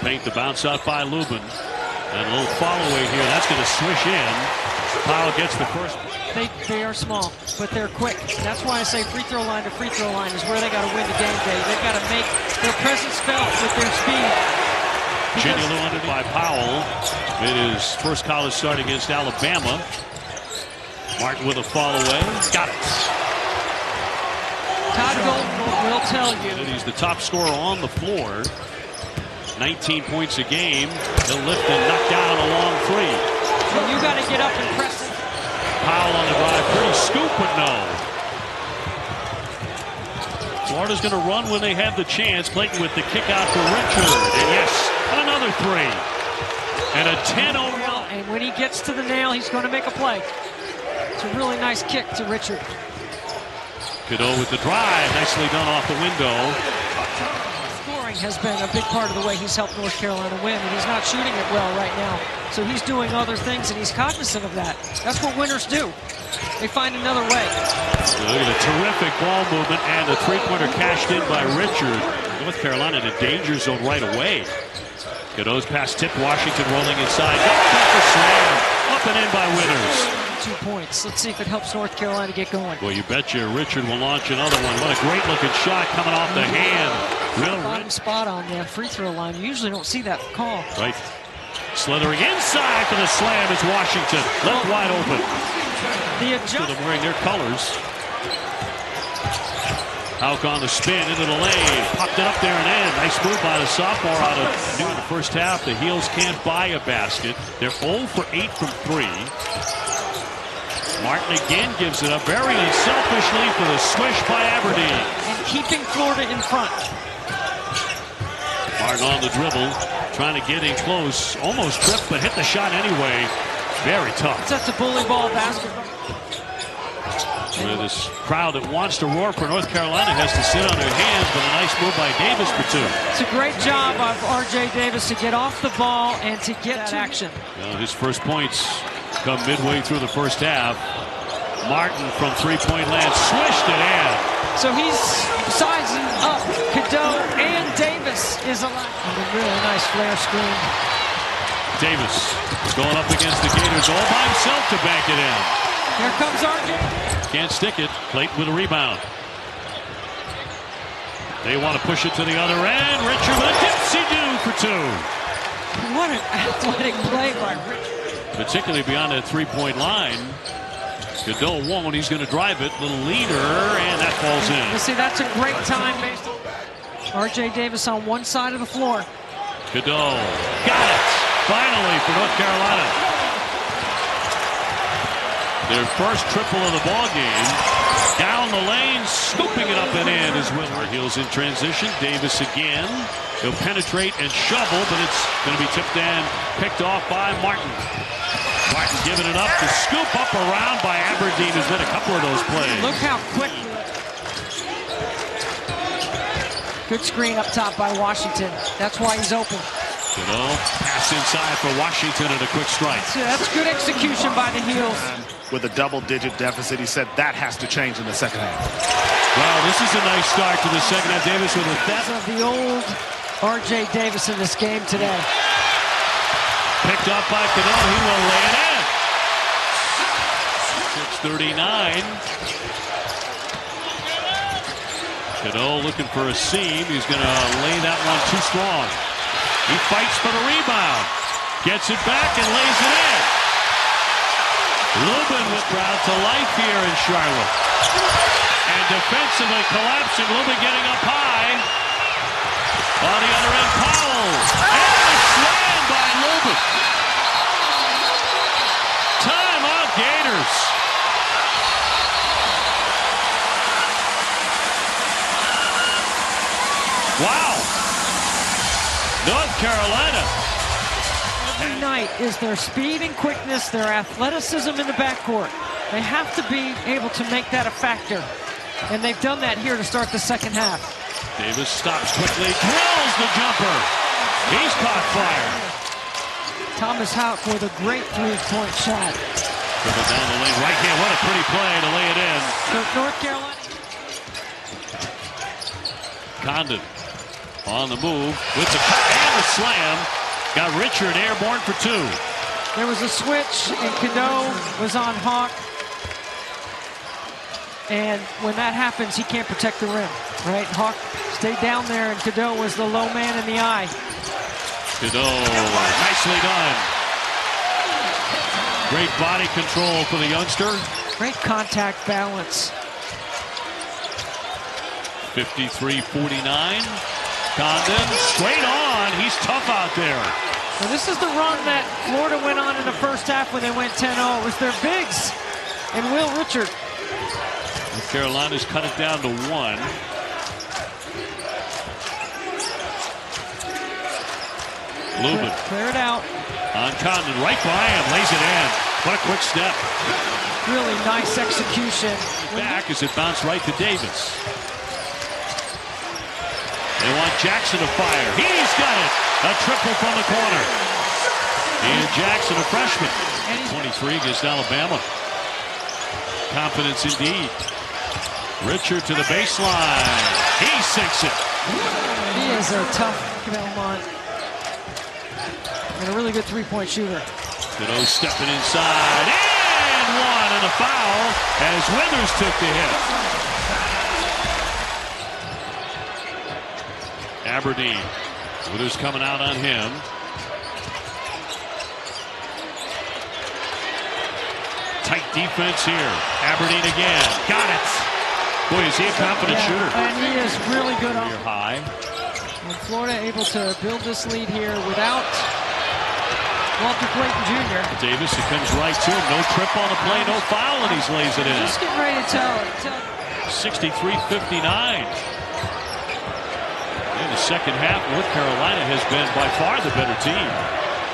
paint, the bounce out by Lubin. And a little follow away here. That's going to swish in. Powell gets the first. They are small, but they're quick. That's why I say free throw line to free throw line is where they got to win the game, Dave. They've got to make their presence felt with their speed. Virginia Lou underneath by Powell. It is first college start against Alabama. Martin with a fall away. Got it. Todd Golden will tell you. He's the top scorer on the floor. 19 points a game. He'll lift and knock down a long three. And you got to get up and press it. Powell on the drive. Pretty scoop, but no. Florida's going to run when they have the chance. Clayton with the kick out for Richard. And yes, another three. And a 10-0 run. And when he gets to the nail, he's going to make a play. It's a really nice kick to Richard. Cadeau with the drive. Nicely done off the window. Scoring has been a big part of the way he's helped North Carolina win, and he's not shooting it well right now. So he's doing other things, and he's cognizant of that. That's what winners do. They find another way. Look at a terrific ball movement and a three-pointer cashed in by Richard. North Carolina in a danger zone right away. Cadeau's pass tipped. Washington rolling inside. Slam. Up and in by Winners. 2 points. Let's see if it helps North Carolina get going. Well, you betcha Richard will launch another one. What a great-looking shot coming off the hand. Real bottom spot on the free throw line. You usually don't see that call. Right. Slithering inside for the slam is Washington. Left wide open. The adjustment. Them wearing their colors. Houck on the spin into the lane. Popped it up there and in. Nice move by the sophomore out of New in the first half. The Heels can't buy a basket. They're 0 for 8 from 3. Martin again gives it up very unselfishly for the swish by Aberdeen. And keeping Florida in front. Martin on the dribble, trying to get in close. Almost tripped, but hit the shot anyway. Very tough. That's a bully ball basketball. Where this crowd that wants to roar for North Carolina has to sit on their hands, but a nice move by Davis for 2. It's a great job of R.J. Davis to get off the ball and to get to action. Well, his first points come midway through the first half. Martin from three-point land swished it in. So he's sizing up. Cadeau and Davis is alive. And a really nice flare screen. Davis is going up against the Gators all by himself to bank it in. Here comes R.J. Can't stick it. Clayton with a rebound. They want to push it to the other end. Richard with a dipsy-do for 2. What an athletic play by Richard. Particularly beyond that three-point line. Cadeau won't. He's going to drive it. Little leader, and that falls in. You see, that's a great time based on R.J. Davis on one side of the floor. Cadeau got it. Finally for North Carolina. Their first triple of the ball game. Down the lane, scooping it up and in is Whitmer. Heels in transition. Davis again. He'll penetrate and shovel, but it's going to be tipped and picked off by Martin. Martin giving it up to scoop up around by Aberdeen, who's been a couple of those plays. Look how quick. Good screen up top by Washington. That's why he's open. Pass inside for Washington and a quick strike. That's good execution by the Heels. With a double-digit deficit, he said that has to change in the second half. Well, this is a nice start to the second half. Davis with a theft. Of the old R.J. Davis in this game today. Picked up by Cadeau. He will lay it in. 6:39. Cadeau looking for a seam. He's going to lay that one too strong. He fights for the rebound. Gets it back and lays it in. Lubin was brought to life here in Charlotte. And defensively collapsing. Lubin getting up high. On the other end, Powell. And a slam by Lubin. Timeout Gators. Wow. North Carolina. Every night is their speed and quickness, their athleticism in the backcourt. They have to be able to make that a factor. And they've done that here to start the second half. Davis stops quickly, drills the jumper. He's caught fire. Thomas Houck with a great three-point shot. Dribble down the lane right here. What a pretty play to lay it in. So North Carolina. Condon On the move with the cut and the slam. Got Richard airborne for 2. There was a switch, and Cadeau was on Hawk. And when that happens, he can't protect the rim, right? Hawk stayed down there, and Cadeau was the low man in the eye. Cadeau, nicely done. Great body control for the youngster. Great contact balance. 53-49. Condon, straight on. He's tough out there. Well, this is the run that Florida went on in the first half when they went 10-0. It was their bigs and Will Richard. North Carolina's cut it down to 1. Lubin. Clear it out. On Condon, right by him, lays it in. What a quick step. Really nice execution. Back as it bounced right to Davis. They want Jackson to fire. He's got it. A triple from the corner. Ian Jackson, a freshman. 23 against Alabama. Confidence indeed. Richard to the baseline. He sinks it. He is a tough Belmont. And a really good three-point shooter. Cadeau stepping inside. And 1 and a foul as Withers took the hit. Aberdeen. Withers coming out on him. Tight defense here. Aberdeen again. Got it. Boy, is he a confident shooter. And he is really good on high. And Florida able to build this lead here without Walter Clayton Jr. Davis, it comes right to him. No trip on the play, no foul, and he lays it in. Just getting ready to tell. 63-59. In the second half, North Carolina has been by far the better team.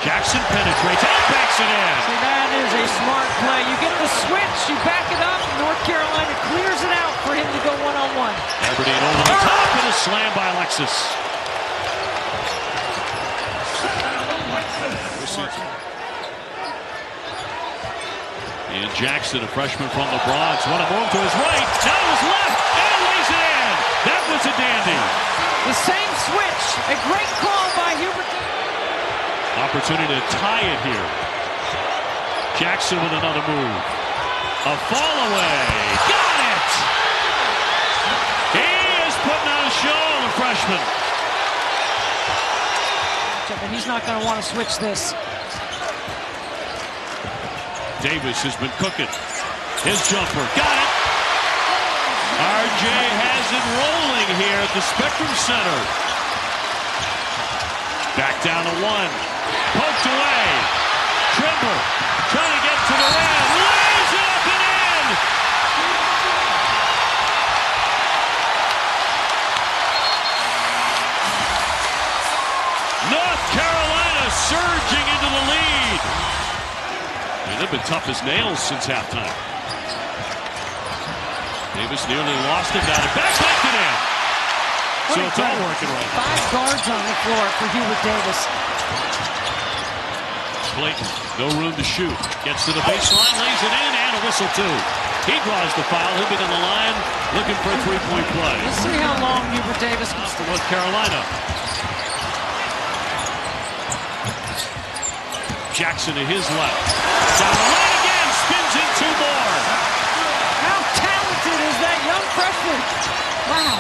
Jackson penetrates and backs it in. See, that is a smart play. You get the switch, you back it up, North Carolina clears it out for him to go one-on-one. Aberdeen over the top and a slam by Alexis. And Jackson, a freshman from the Bronx, want to move to his right, now his left, and lays it in. That was a dandy. The same switch, a great call by Hubert. Opportunity to tie it here. Jackson with another move. A fall away. Got it! He is putting on a show, the freshman. And he's not going to want to switch this. Davis has been cooking. His jumper. Got it! RJ has it rolling here at the Spectrum Center. Back down to 1. Poked away. Trimble trying to get to the rim. Lays it up and in. North Carolina surging into the lead. And they've been tough as nails since halftime. Davis nearly lost it. Got it back. Backed it in. So it's all working right now. 5 guards on the floor for Hubert Davis. Clayton, no room to shoot. Gets to the baseline, lays it in, and a whistle too. He draws the foul. He'll be to the line looking for a three-point play. Let's see how long Hubert Davis can For North Carolina. Jackson to his left. Down the lane again, spins in 2 more. How talented is that young freshman? Wow.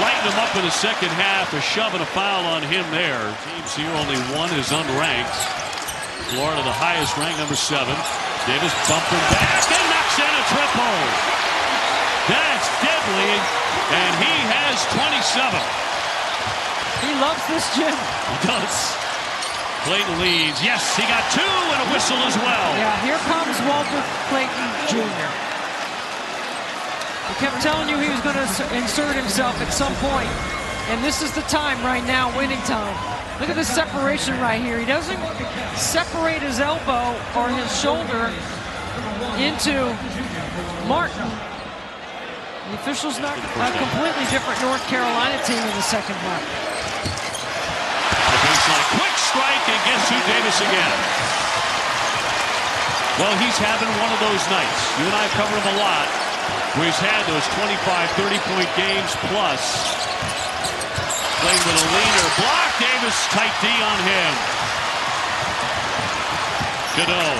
Lighten him up in the second half, a shove and a foul on him there. Teams here, only 1 is unranked. Florida, the highest ranked, number 7. Davis bumping back and knocks in a triple. That's deadly, and he has 27. He loves this gym. He does. Clayton leads. Yes, he got 2 and a whistle as well. Yeah, here comes Walter Clayton Jr. He kept telling you he was going to insert himself at some point. And this is the time right now, winning time. Look at this separation right here. He doesn't separate his elbow or his shoulder into Martin. The officials not a completely different North Carolina team in the second half. The baseline, quick strike, and guess who? Davis again. Well, he's having one of those nights. You and I have covered him a lot, where he's had those 25, 30-point games plus. Played with a leaner block. Davis tight D on him. Cadeau.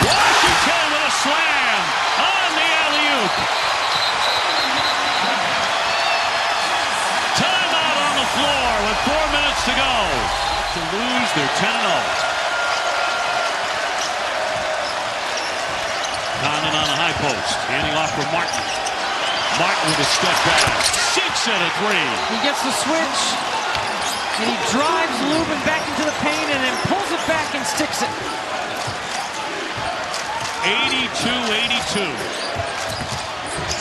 Washington with a slam on the alley-oop. Timeout on the floor with 4 minutes to go. To lose, they're 10-0. Condon on the high post, handing off for Martin. Martin with a step back, sinks in a three. He gets the switch, and he drives Lubin back into the paint and then pulls it back and sticks it. 82-82.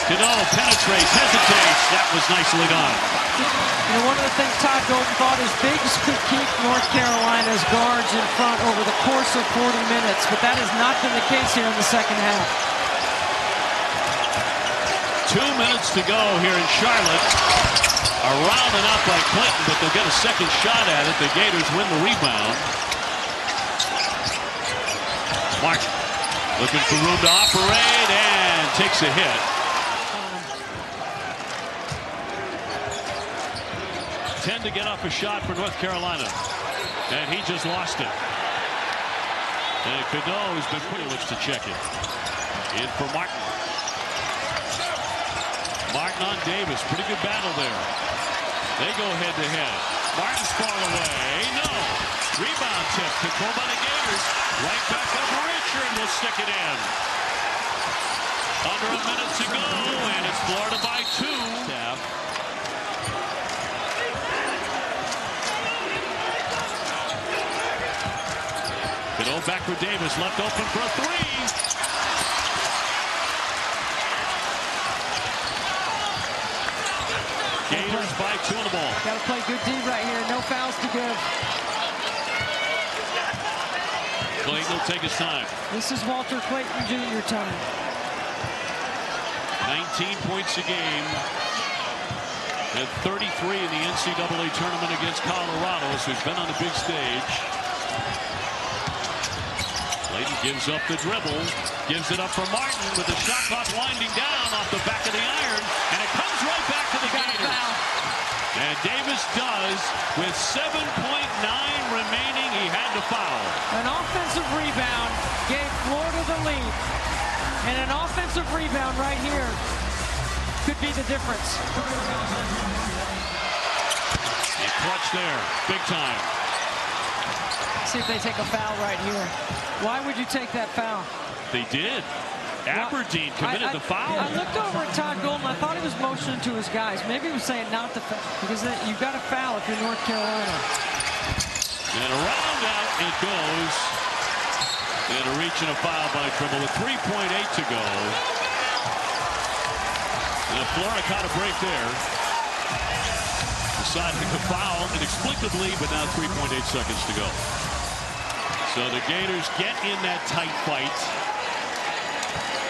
Cadeau penetrates, hesitates. That was nicely done. You know, one of the things Todd Golden thought is bigs could keep North Carolina's guards in front over the course of 40 minutes, but that has not been the case here in the second half. 2 minutes to go here in Charlotte. Are rounded up by Clinton, but they'll get a second shot at it. The Gators win the rebound. Martin looking for room to operate and takes a hit. Tend to get up a shot for North Carolina, and he just lost it. And Cadeau has been pretty much to check it. In for Martin. Martin on Davis, pretty good battle there. They go head to head. Martin's far away. No. Rebound tip controlled by the Gators. Right back up Richard will stick it in. Under a minute to go, and it's Florida by 2. Cadeau back for Davis, left open for a three. Gators by 2 on the ball. Got to play good D right here. No fouls to give. Clayton will take his time. This is Walter Clayton Jr. time. 19 points a game. Had 33 in the NCAA tournament against Colorado, so he's been on the big stage. Clayton gives up the dribble, gives it up for Martin with the shot clock winding down off the back of the iron, and it comes right back to the Gators. And Davis does with 7.9 remaining. He had to foul. An offensive rebound gave Florida the lead, and an offensive rebound right here could be the difference. A clutch there, big time. See if they take a foul right here. Why would you take that foul? They did. Aberdeen committed the foul. I looked over at Todd Golden. I thought he was motioning to his guys. Maybe he was saying not to foul, because you've got to foul if you're North Carolina. And around out it goes. And a reach and a foul by Trimble with 3.8 to go. And Florida caught a break there. Deciding to foul inexplicably, but now 3.8 seconds to go. So the Gators get in that tight fight.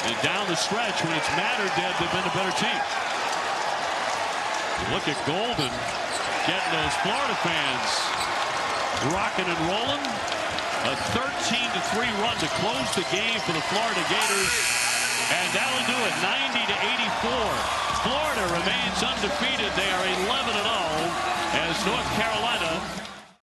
And down the stretch, when it's mattered, they've been a better team. Look at Golden getting those Florida fans rocking and rolling. A 13-3 run to close the game for the Florida Gators. And that'll do it, 90-84. Florida remains undefeated. They are 11-0 as North Carolina